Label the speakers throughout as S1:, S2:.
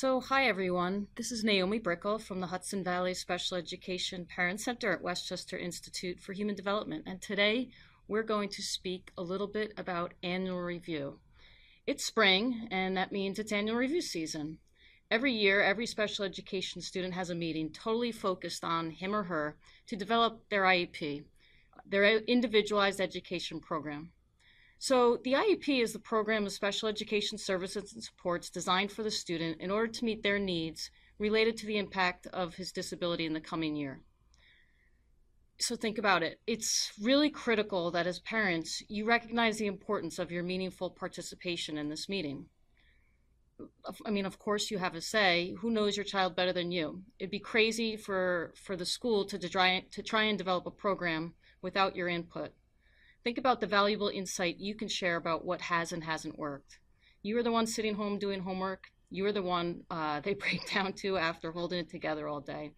S1: Hi everyone. This is Naomi Brickel from the Hudson Valley Special Education Parent Center at Westchester Institute for Human Development. And today we're going to speak a little bit about annual review. It's spring, and that means it's annual review season. Every year, every special education student has a meeting totally focused on him or her to develop their IEP, their individualized education program. So the IEP is the program of special education services and supports designed for the student in order to meet their needs related to the impact of his disability in the coming year. So think about it. It's really critical that as parents, you recognize the importance of your meaningful participation in this meeting. Of course you have a say. Who knows your child better than you? It'd be crazy for the school to try and develop a program without your input. Think about the valuable insight you can share about what has and hasn't worked. You are the one sitting home doing homework. You are the one they break down to after holding it together all day.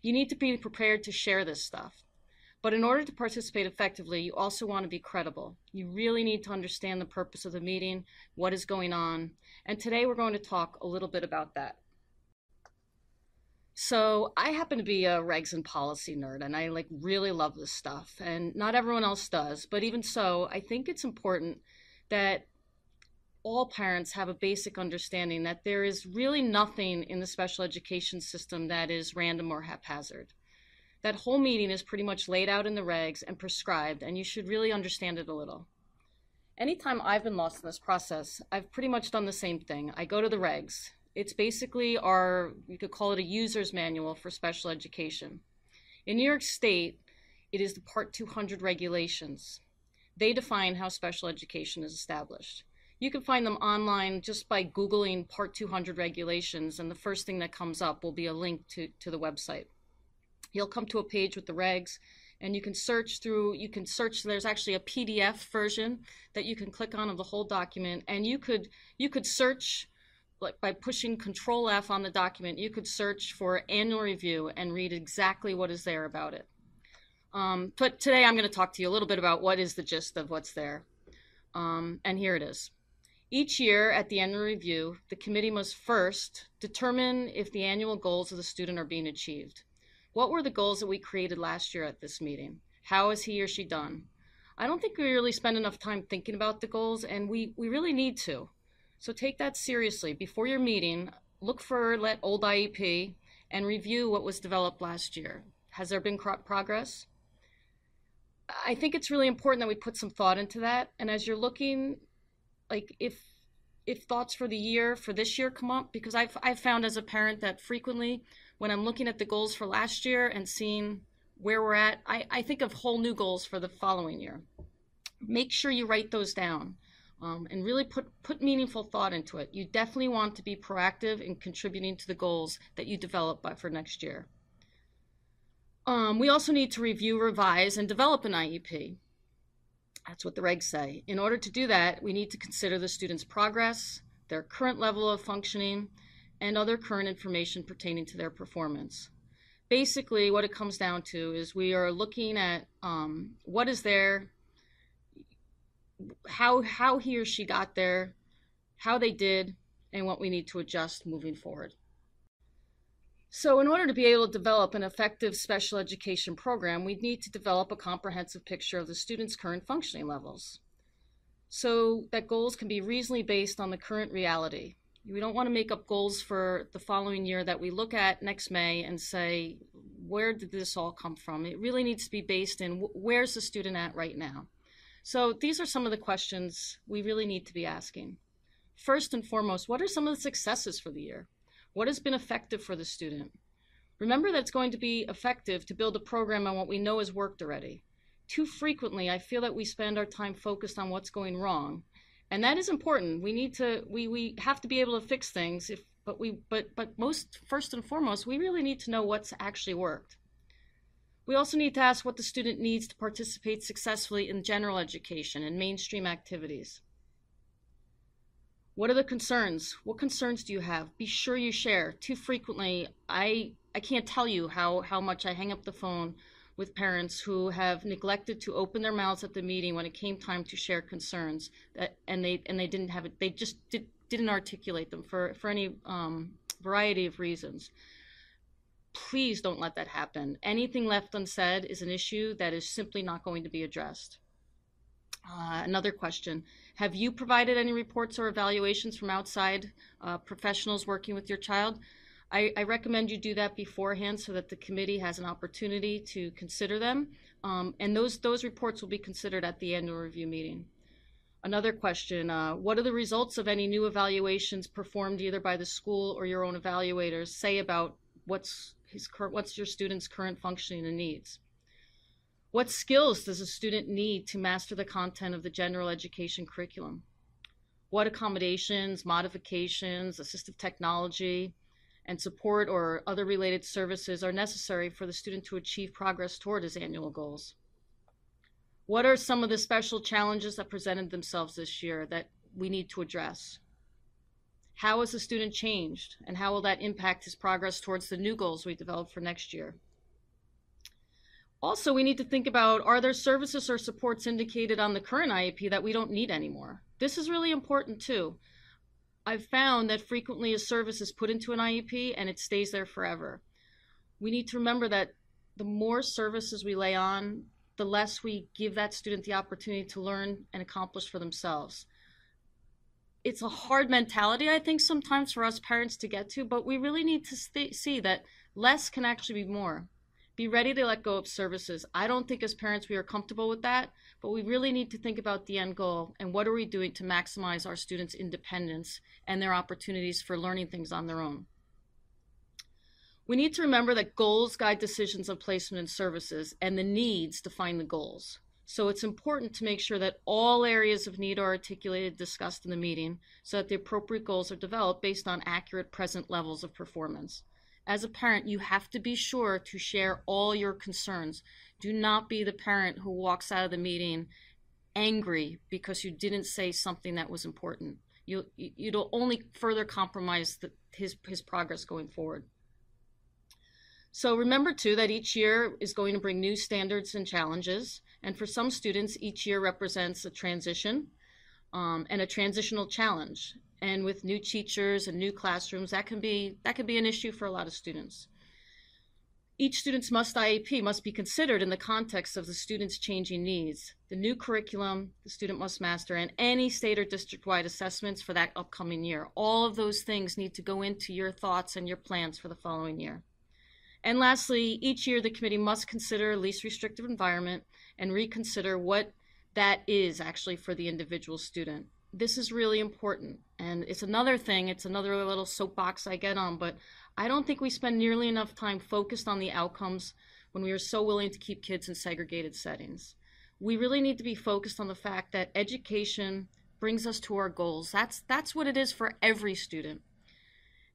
S1: You need to be prepared to share this stuff. But in order to participate effectively, you also want to be credible. You really need to understand the purpose of the meeting, what is going on. And today we're going to talk a little bit about that. So I happen to be a regs and policy nerd, and I really love this stuff, and not everyone else does. But even so, I think it's important that all parents have a basic understanding that there is really nothing in the special education system that is random or haphazard. That whole meeting is pretty much laid out in the regs and prescribed, and you should really understand it a little. Anytime I've been lost in this process, I've pretty much done the same thing. I go to the regs. It's basically you could call it a user's manual for special education. In New York State, it is the Part 200 regulations. They define how special education is established. You can find them online just by Googling Part 200 regulations, and the first thing that comes up will be a link to the website. You'll come to a page with the regs, and you can search, there's actually a PDF version that you can click on of the whole document, and you could search, by pushing Control F on the document, you could search for annual review and read exactly what is there about it. But today I'm going to talk to you a little bit about what is the gist of what's there. And here it is. Each year at the annual review, the committee must first determine if the annual goals of the student are being achieved. What were the goals that we created last year at this meeting? How has he or she done? I don't think we really spend enough time thinking about the goals, and we really need to. So take that seriously. Before your meeting, look for that old IEP and review what was developed last year. Has there been progress? I think it's really important that we put some thought into that. And as you're looking, if thoughts for this year come up, because I've found as a parent that frequently when I'm looking at the goals for last year and seeing where we're at, I think of whole new goals for the following year. Make sure you write those down. And really put meaningful thought into it. You definitely want to be proactive in contributing to the goals that you develop for next year. We also need to review, revise, and develop an IEP. That's what the regs say. In order to do that, we need to consider the student's progress, their current level of functioning, and other current information pertaining to their performance. Basically, what it comes down to is we are looking at what is there, how he or she got there, how they did, and what we need to adjust moving forward. So in order to be able to develop an effective special education program, we need to develop a comprehensive picture of the student's current functioning levels so that goals can be reasonably based on the current reality. We don't want to make up goals for the following year that we look at next May and say, where did this all come from? It really needs to be based in where's the student at right now. So these are some of the questions we really need to be asking. First and foremost, what are some of the successes for the year? What has been effective for the student? Remember that it's going to be effective to build a program on what we know has worked already. Too frequently, I feel that we spend our time focused on what's going wrong. And that is important. We have to be able to fix things, but first and foremost, we really need to know what's actually worked. We also need to ask what the student needs to participate successfully in general education and mainstream activities. What are the concerns? What concerns do you have? Be sure you share. Too frequently, I can't tell you how much I hang up the phone with parents who have neglected to open their mouths at the meeting when it came time to share concerns, and they didn't have it. They just didn't articulate them for any variety of reasons. Please don't let that happen. Anything left unsaid is an issue that is simply not going to be addressed. Another question. Have you provided any reports or evaluations from outside professionals working with your child? I recommend you do that beforehand so that the committee has an opportunity to consider them. And those reports will be considered at the annual review meeting. Another question, what are the results of any new evaluations performed either by the school or your own evaluators say about what's your student's current functioning and needs? What skills does a student need to master the content of the general education curriculum? What accommodations, modifications, assistive technology, and support or other related services are necessary for the student to achieve progress toward his annual goals? What are some of the special challenges that presented themselves this year that we need to address? How has the student changed, and how will that impact his progress towards the new goals we developed for next year? Also, we need to think about, are there services or supports indicated on the current IEP that we don't need anymore? This is really important too. I've found that frequently a service is put into an IEP and it stays there forever. We need to remember that the more services we lay on, the less we give that student the opportunity to learn and accomplish for themselves. It's a hard mentality, I think, sometimes for us parents to get to, but we really need to see that less can actually be more. Be ready to let go of services. I don't think as parents we are comfortable with that, but we really need to think about the end goal and what are we doing to maximize our students' independence and their opportunities for learning things on their own. We need to remember that goals guide decisions of placement in services and the needs define the goals. So it's important to make sure that all areas of need are articulated, discussed in the meeting so that the appropriate goals are developed based on accurate present levels of performance. As a parent, you have to be sure to share all your concerns. Do not be the parent who walks out of the meeting angry because you didn't say something that was important. You'll only further compromise his progress going forward. So remember too that each year is going to bring new standards and challenges. And for some students, each year represents a transition and a transitional challenge. And with new teachers and new classrooms, that can be an issue for a lot of students. Each student's IEP must be considered in the context of the student's changing needs, the new curriculum the student must master, and any state or district-wide assessments for that upcoming year. All of those things need to go into your thoughts and your plans for the following year. And lastly, each year the committee must consider least restrictive environment and reconsider what that is actually for the individual student. This is really important, and it's another little soapbox I get on, but I don't think we spend nearly enough time focused on the outcomes when we are so willing to keep kids in segregated settings. We really need to be focused on the fact that education brings us to our goals. That's what it is for every student,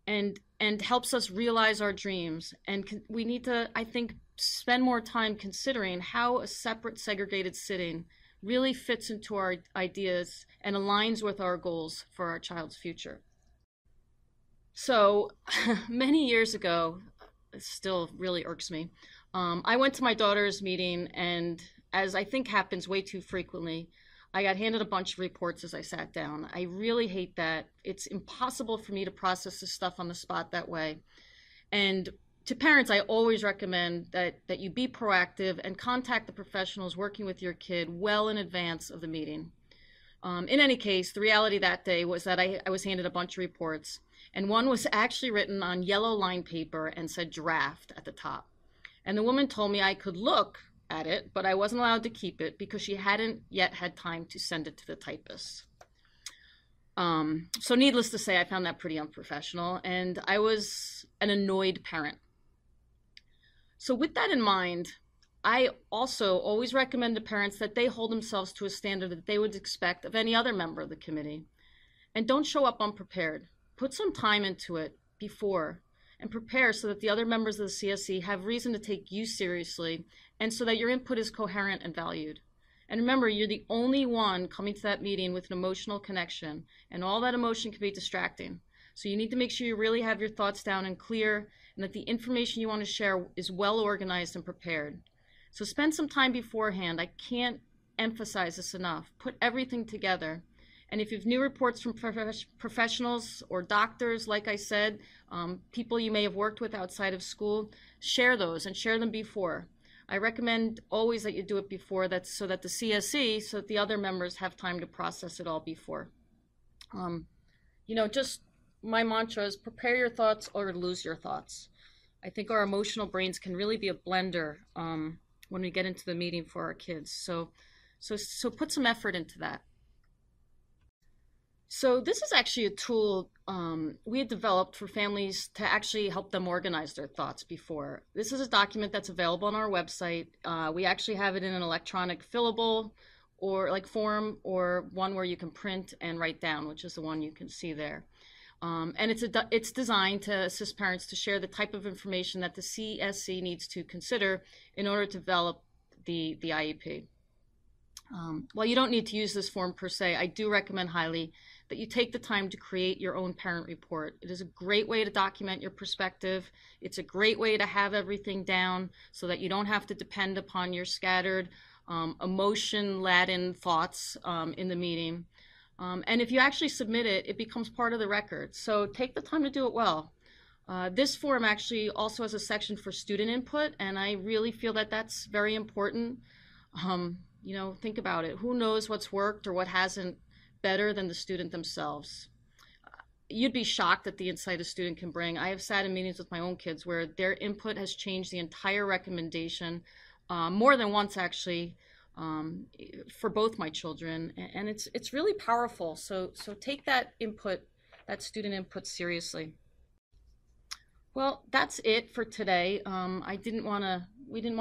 S1: and helps us realize our dreams. And we need to, I think, spend more time considering how a separate segregated setting really fits into our ideas and aligns with our goals for our child's future. So many years ago, it still really irks me, I went to my daughter's meeting, and as I think happens way too frequently, I got handed a bunch of reports as I sat down. I really hate that. It's impossible for me to process this stuff on the spot that way. And to parents, I always recommend that you be proactive and contact the professionals working with your kid well in advance of the meeting. In any case, the reality that day was that I was handed a bunch of reports, and one was actually written on yellow line paper and said draft at the top. And the woman told me I could look at it, but I wasn't allowed to keep it because she hadn't yet had time to send it to the typist. So needless to say, I found that pretty unprofessional, and I was an annoyed parent. So with that in mind, I also always recommend to parents that they hold themselves to a standard that they would expect of any other member of the committee. And don't show up unprepared. Put some time into it before and prepare so that the other members of the CSE have reason to take you seriously and so that your input is coherent and valued. And remember, you're the only one coming to that meeting with an emotional connection, and all that emotion can be distracting. So you need to make sure you really have your thoughts down and clear, and that the information you want to share is well organized and prepared. So spend some time beforehand. I can't emphasize this enough. Put everything together And if you have new reports from professionals or doctors, like I said, people you may have worked with outside of school, share those and share them before. I recommend always that you do it before, that's so that the CSE, so that the other members have time to process it all before. Just my mantra is prepare your thoughts or lose your thoughts. I think our emotional brains can really be a blender when we get into the meeting for our kids. So put some effort into that. So this is actually a tool we had developed for families to actually help them organize their thoughts before. This is a document that's available on our website. We actually have it in an electronic fillable or like form, or one where you can print and write down, which is the one you can see there. And it's designed to assist parents to share the type of information that the CSE needs to consider in order to develop the IEP. While you don't need to use this form per se, I do recommend highly that you take the time to create your own parent report. It is a great way to document your perspective. It's a great way to have everything down so that you don't have to depend upon your scattered emotion-laden thoughts in the meeting. And if you actually submit it, it becomes part of the record. So take the time to do it well. This form actually also has a section for student input, and I really feel that that's very important. Think about it. Who knows what's worked or what hasn't better than the student themselves? You'd be shocked at the insight a student can bring. I have sat in meetings with my own kids where their input has changed the entire recommendation, more than once actually, for both my children, and it's really powerful. So take that input, that student input, seriously. Well, that's it for today. We didn't want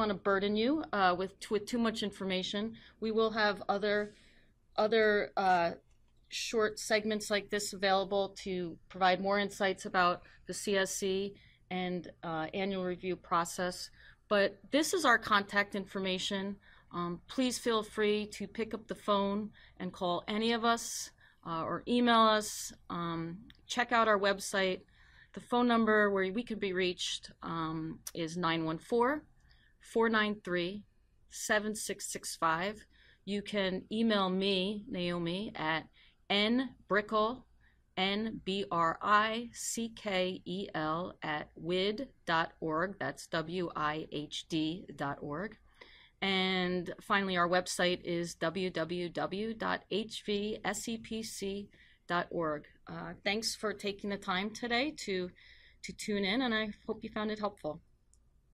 S1: to burden you with too much information. We will have other short segments like this available to provide more insights about the CSE and annual review process. But this is our contact information. Please feel free to pick up the phone and call any of us or email us. Check out our website. The phone number where we can be reached is 914-493-7665. You can email me, Naomi, at nbrickel, NBRICKEL, @wihd.org. That's WIHD.org. And finally, our website is www.hvsepc.org. Thanks for taking the time today to tune in, and I hope you found it helpful.